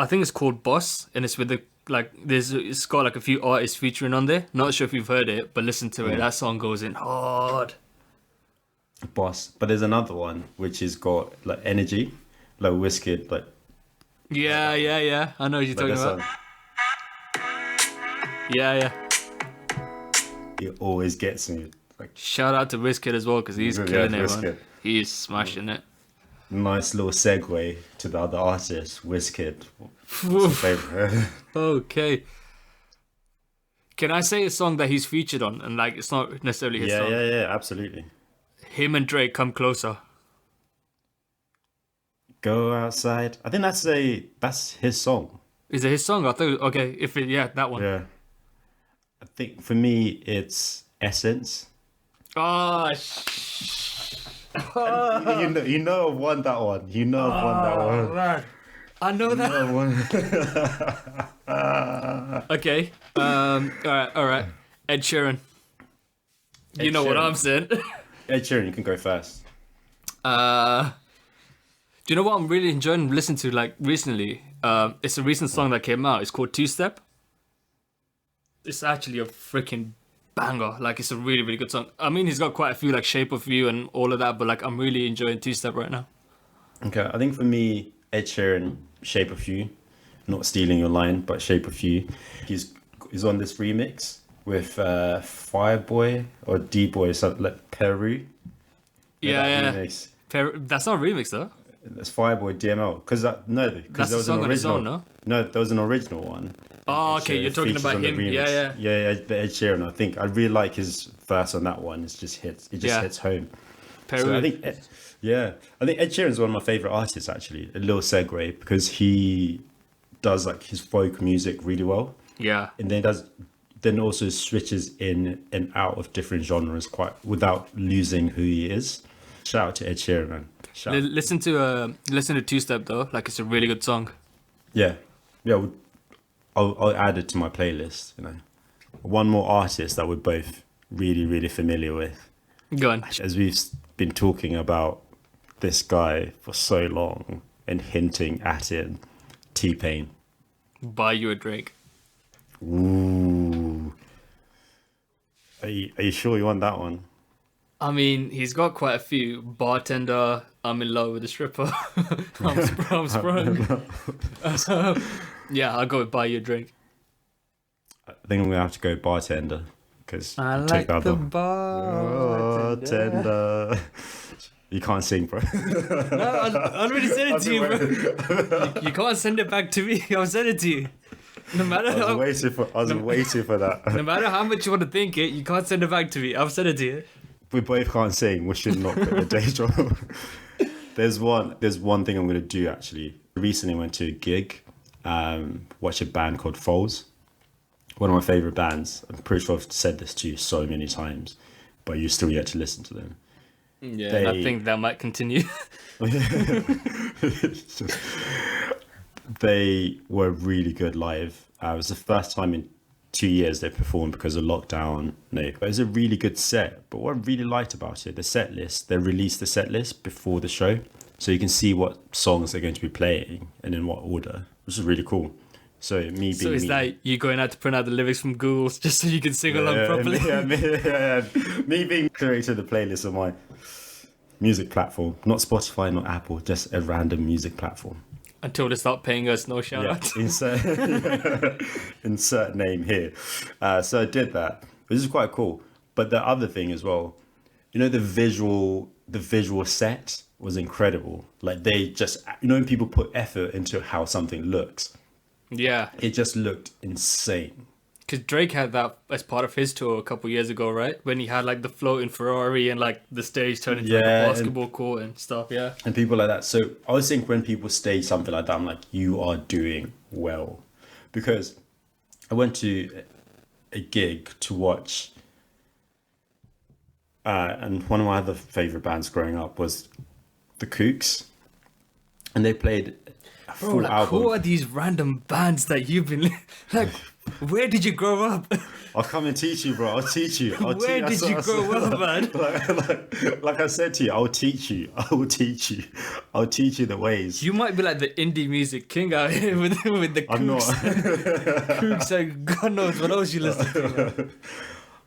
think it's called Boss, and it's with the it's got like a few artists featuring on there. Not sure if you've heard it, but listen to it. That song goes in hard. Boss. But there's another one which has got like energy, like Wizkid, like Yeah. I know what you're talking that about. song. Yeah. It always gets me. Like Shout out to Wizkid as well, because he's Yeah, killing it, Wizkid. man. He's smashing it. nice little segue to the other artist, Wizkid. What's your favorite? Okay. Can I say a song that he's featured on, and like it's not necessarily his song? Yeah, absolutely. Him and Drake, Come Closer. Go outside. I think that's his song. Is it his song? I thought, okay, that one. Yeah. I think for me it's Essence. Oh, You know I've won that one. You know I've won that one. man. I know that. Okay. All right. Ed Sheeran. You know what Sheeran. I'm saying. Ed Sheeran, you can go first. Do you know what I'm really enjoying listening to like recently? It's a recent song that came out. It's called Two Step. It's actually a freaking banger. Like it's a really, really good song. I mean, he's got quite a few like Shape of You and all of that, but like I'm really enjoying Two Step right now. Okay, I think for me, Ed Sheeran, Shape of You. Not stealing your line, but Shape of You. He's on this remix with Fireboy or D-Boy, something like Peru. Yeah. Remix. That's not a remix though. That's Fireboy DML. Because there That's was the an song on his original. own, no? No, there was an original one. Oh, Ed okay, Sheeran you're talking features about on the him. remix. Yeah. The Ed Sheeran. I think I really like his verse on that one. It just hits home. Peru. So I think Ed Sheeran's one of my favorite artists actually. A little segue because he does like his folk music really well, Yeah. and then also switches in and out of different genres quite without losing who he is. Shout out to Ed Sheeran, man. Shout out. Listen to Two Step though. Like it's a really good song. Yeah. I'll add it to my playlist. You know, one more artist that we're both really, really familiar with. Go on. As we've been talking about this guy for so long and hinting at it, T-Pain. Buy You a Drink. Ooh. Are you sure you want that one? I mean, he's got quite a few. Bartender, I'm in love with a stripper. I'm sprung. Yeah, I'll go with Buy You a Drink. I think I'm going to have to go Bartender. Because I like the bartender. You can't sing, bro. No, I already sent it to you, bro. You can't send it back to me. I'll send it to you. No matter I was waiting for that. no matter how much you want to think it, you can't send it back to me. I'll send it to you. We both can't sing. We should not quit the day job. There's one thing I'm going to do actually. Recently went to a gig, watched a band called Foals. One of my favorite bands. I'm pretty sure I've said this to you so many times, but you're still yet to listen to them. Yeah, and I think that might continue. They were really good live. It was the first time in 2 years they performed because of lockdown. No, but it was a really good set. But what I really liked about it, the set list, they released the set list before the show. So you can see what songs they're going to be playing and in what order, which is really cool. So is that you going out to print out the lyrics from Google just so you can sing along properly? Me being created the playlist on my music platform, not Spotify, not Apple, just a random music platform. Until they start paying us, no shout out. Insert name here. So I did that, which is quite cool. But the other thing as well, the visual set was incredible. Like they just, when people put effort into how something looks, Yeah. it just looked insane. Because Drake had that as part of his tour a couple years ago, right? When he had like the floating Ferrari and like the stage turned into like Yeah, a and- basketball court and stuff. Yeah. And people like that. So I always think when people stage something like that, I'm like, you are doing well. Because I went to a gig to watch, and one of my other favorite bands growing up was the Kooks, and they played a Bro, full like, album. who are these random bands that you've been like? Where did you grow up? I'll come and teach you, bro. I'll teach you. Where did you grow up, man? Like I said to you, I'll teach you. I will teach you. I'll teach you the ways. You might be like the indie music king out here with the I'm not. Kooks and God knows what else you listen to. Man.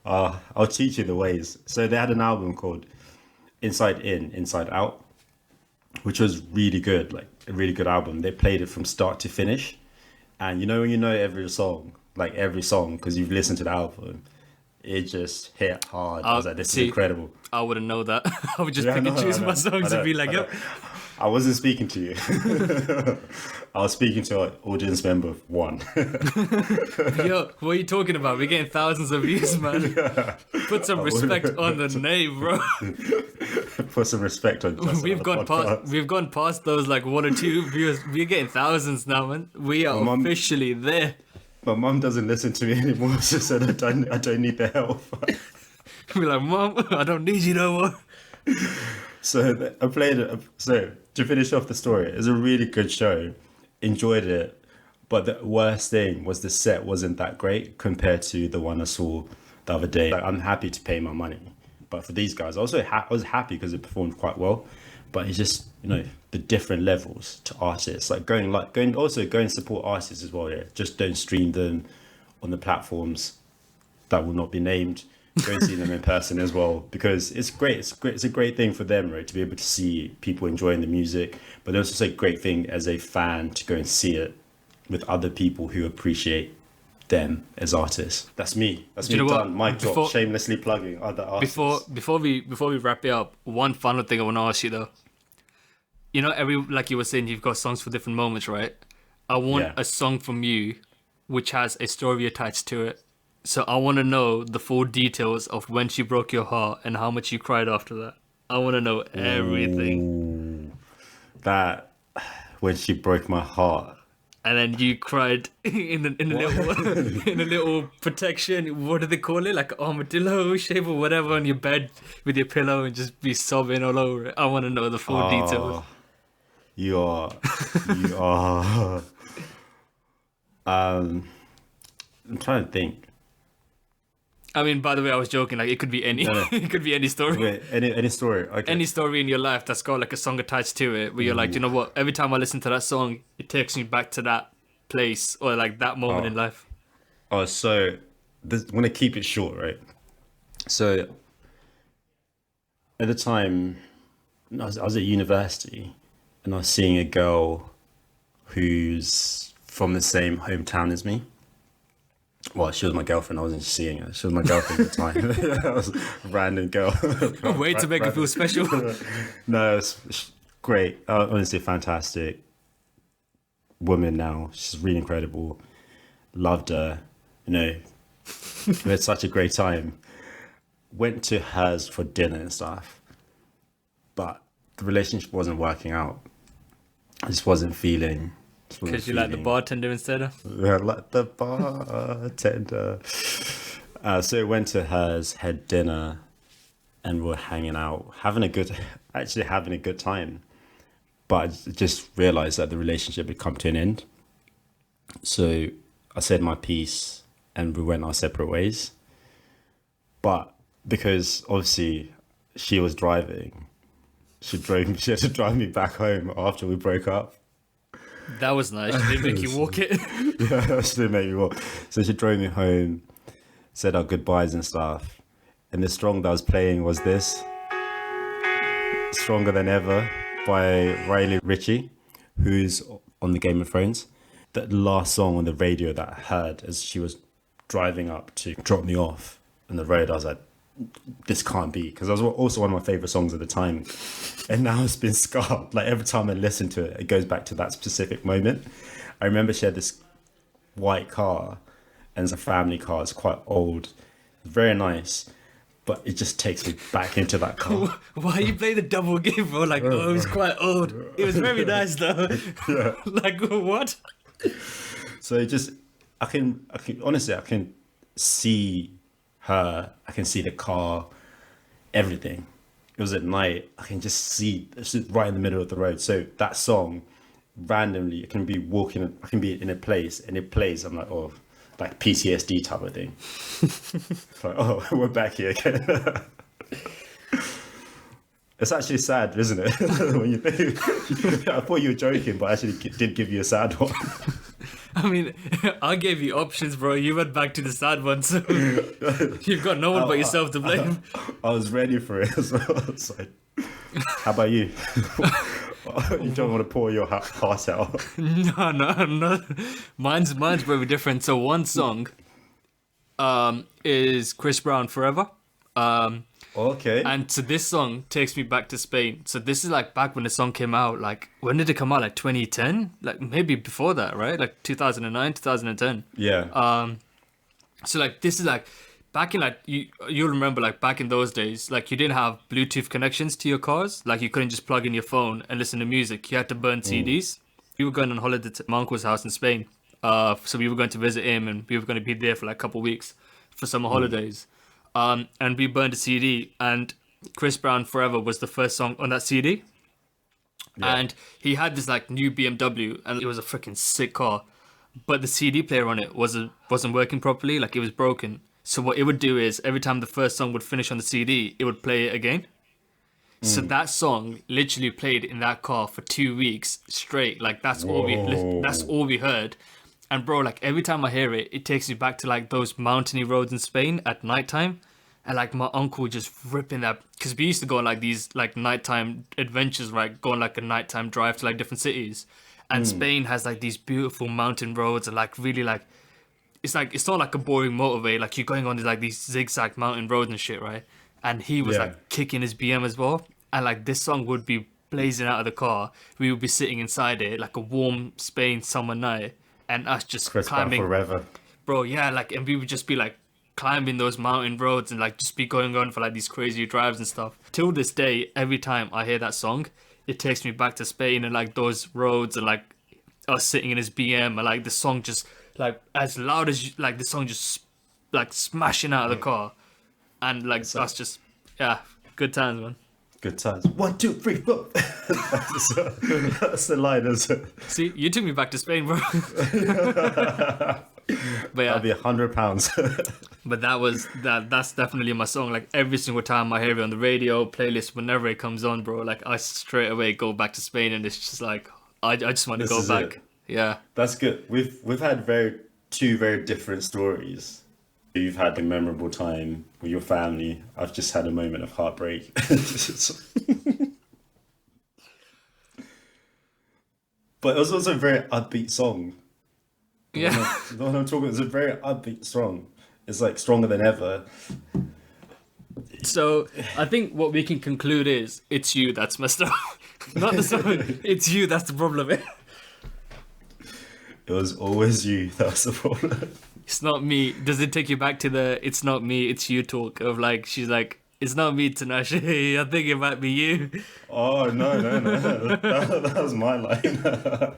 I'll teach you the ways. So they had an album called Inside In, Inside Out, which was really good, like a really good album. They played it from start to finish. And when you know every song, because you've listened to the album, it just hit hard. I was like, this is incredible. I wouldn't know that. I would just Yeah, pick and choose my songs and be like, I yep. I wasn't speaking to you. I was speaking to an audience member of one. Yo, what are you talking about? We're getting thousands of views, man. Put some respect on the name, bro. Put some respect on just We've gone past those like 1 or 2 views. We're getting thousands now, man. We are officially there. My mum doesn't listen to me anymore. She said I don't need the help. We're like, Mom, I don't need you no more. So I played it. So to finish off the story, it was a really good show. Enjoyed it. But the worst thing was the set wasn't that great compared to the one I saw the other day. Like, I'm happy to pay my money. But for these guys, I was happy because it performed quite well. But it's just, the different levels to artists. Like going support artists as well. Yeah, just don't stream them on the platforms that will not be named. Go and see them in person as well, because it's great. It's a great thing for them, right, to be able to see people enjoying the music. But it's also a great thing as a fan to go and see it with other people who appreciate them as artists. That's me. That's me done. Mic drop. Shamelessly plugging other artists. Before we wrap it up, one final thing I want to ask you though. Like you were saying, you've got songs for different moments, right? I want a song from you which has a story attached to it. So I want to know the full details of when she broke your heart and how much you cried after that. I want to know everything. That when she broke my heart. And then you cried in a little protection. What do they call it? Like armadillo shape or whatever on your bed with your pillow and just be sobbing all over it. I want to know the full details. You are. I'm trying to think. I mean, by the way, I was joking. Like, it could be any, it could be any story. Wait, any story. Okay. Any story in your life that's got like a song attached to it, where you're like, you know what? Every time I listen to that song, it takes me back to that place or like that moment in life. So I'm gonna keep it short, right? So at the time, I was at university, and I was seeing a girl who's from the same hometown as me. Well, she was my girlfriend. I wasn't seeing her. She was my girlfriend at the time. I was a random girl. Way to make her feel special. No, it's great. Honestly, fantastic woman now. She's really incredible. Loved her. We had such a great time. Went to hers for dinner and stuff. But the relationship wasn't working out. I just wasn't feeling... Because you like the bartender instead of? Yeah, like the bartender. So we went to hers, had dinner, and we're hanging out, having a good time. But I just realized that the relationship had come to an end. So I said my piece, and we went our separate ways. But because obviously she was driving, she had to drive me back home after we broke up. That was nice. She didn't make you walk it. Yeah, she didn't make me walk. So she drove me home, said our goodbyes and stuff. And the song that was playing was this, Stronger Than Ever by Riley Ritchie, who's on the Game of Thrones. That last song on the radio that I heard as she was driving up to drop me off on the road, I was like, this can't be, because it was also one of my favorite songs at the time, and now it's been scarred. Like every time I listen to it, it goes back to that specific moment. I remember she had this white car, and it's a family car. It's quite old, very nice, but it just takes me back into that car. Why you play the double game, bro? Like, oh, it was quite old. It was very nice though. Yeah. Like what? So it just, I can honestly, I can see her, I can see the car, everything. It was at night. I can just see it's just right in the middle of the road. So that song, randomly, I can be walking, I can be in a place and it plays. I'm like, oh, like PTSD type of thing. It's like, oh, we're back here again. It's actually sad, isn't it? When you think, I thought you were joking, but I actually did give you a sad one. I mean, I gave you options, bro. You went back to the sad one, so you've got no one but yourself to blame. I was ready for it as well. It's like, how about you? You don't want to pour your heart out. No. Mine's very different. So one song is Chris Brown, Forever. Okay. And so this song takes me back to Spain. So this is like back when the song came out. Like, when did it come out? Like 2010? Like maybe before that, right? Like 2009, 2010. Yeah. So like this is like back in like you'll remember like back in those days, like you didn't have Bluetooth connections to your cars. Like you couldn't just plug in your phone and listen to music. You had to burn CDs. We were going on holiday to my uncle's house in Spain. So we were going to visit him and we were going to be there for like a couple of weeks for summer holidays. And we burned a CD, and Chris Brown Forever was the first song on that CD. Yeah. And he had this like new BMW, and it was a freaking sick car, but the CD player on it wasn't working properly, like it was broken. So what it would do is every time the first song would finish on the CD, it would play it again. So that song literally played in that car for 2 weeks straight. Like that's all we heard. And bro, like every time I hear it, it takes me back to like those mountainy roads in Spain at nighttime. And like my uncle just ripping that, because we used to go on like these like nighttime adventures, right? Go on like a nighttime drive to like different cities. And Spain has like these beautiful mountain roads and like really like, it's not like a boring motorway. Like you're going on these zigzag mountain roads and shit, right? And he was like kicking his BM as well. And like this song would be blazing out of the car. We would be sitting inside it like a warm Spain summer night. And us just Chris climbing Forever. Bro, yeah, like, and we would just be like climbing those mountain roads and like just be going on for like these crazy drives and stuff. Till this day, every time I hear that song, it takes me back to Spain and like those roads and like us sitting in his BM and like the song just like as loud as like the song just like smashing out of the car. And like us just, yeah, good times, man. Good times. 1, 2, 3, 4. That's the line, isn't it? See, you took me back to Spain, bro. But yeah, That'll be £100. but that's definitely my song. Like every single time I hear it on the radio, playlist, whenever it comes on, bro, like I straight away go back to Spain, and it's just like I just want to go back. Yeah, that's good. We've had two very different stories. You've had a memorable time with your family. I've just had a moment of heartbreak. But it was also a very upbeat song. yeah. The one I'm talking about is a very upbeat song. It's like stronger than ever. So I think what we can conclude is it's you that's messed up, not the song. It's you that's the problem. It was always you that was the problem. It's not me. Does it take you back to the "it's not me, it's you" talk of like she's like, "It's not me, Tinashe. I think it might be you." Oh no! That was my line. I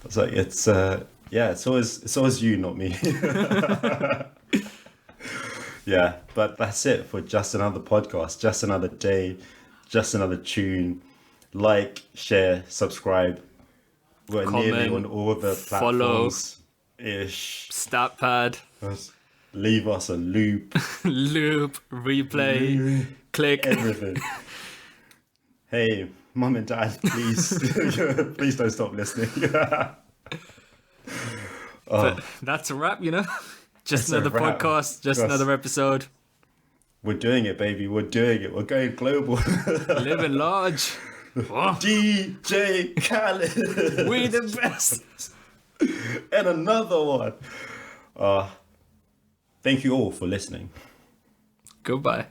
was like, it's always you, not me. Yeah, but that's it for just another podcast, just another day, just another tune. Like, share, subscribe. We're Comment, nearly on all the platforms. Stat pad. Leave us a loop. Replay, click. Everything. Hey, mum and dad, please, please don't stop listening. But that's a wrap, you know? Just That's another a wrap. podcast, just another episode. We're doing it, baby. We're doing it. We're going global. Living large. DJ Khaled. We the best. And another one. Thank you all for listening. Goodbye.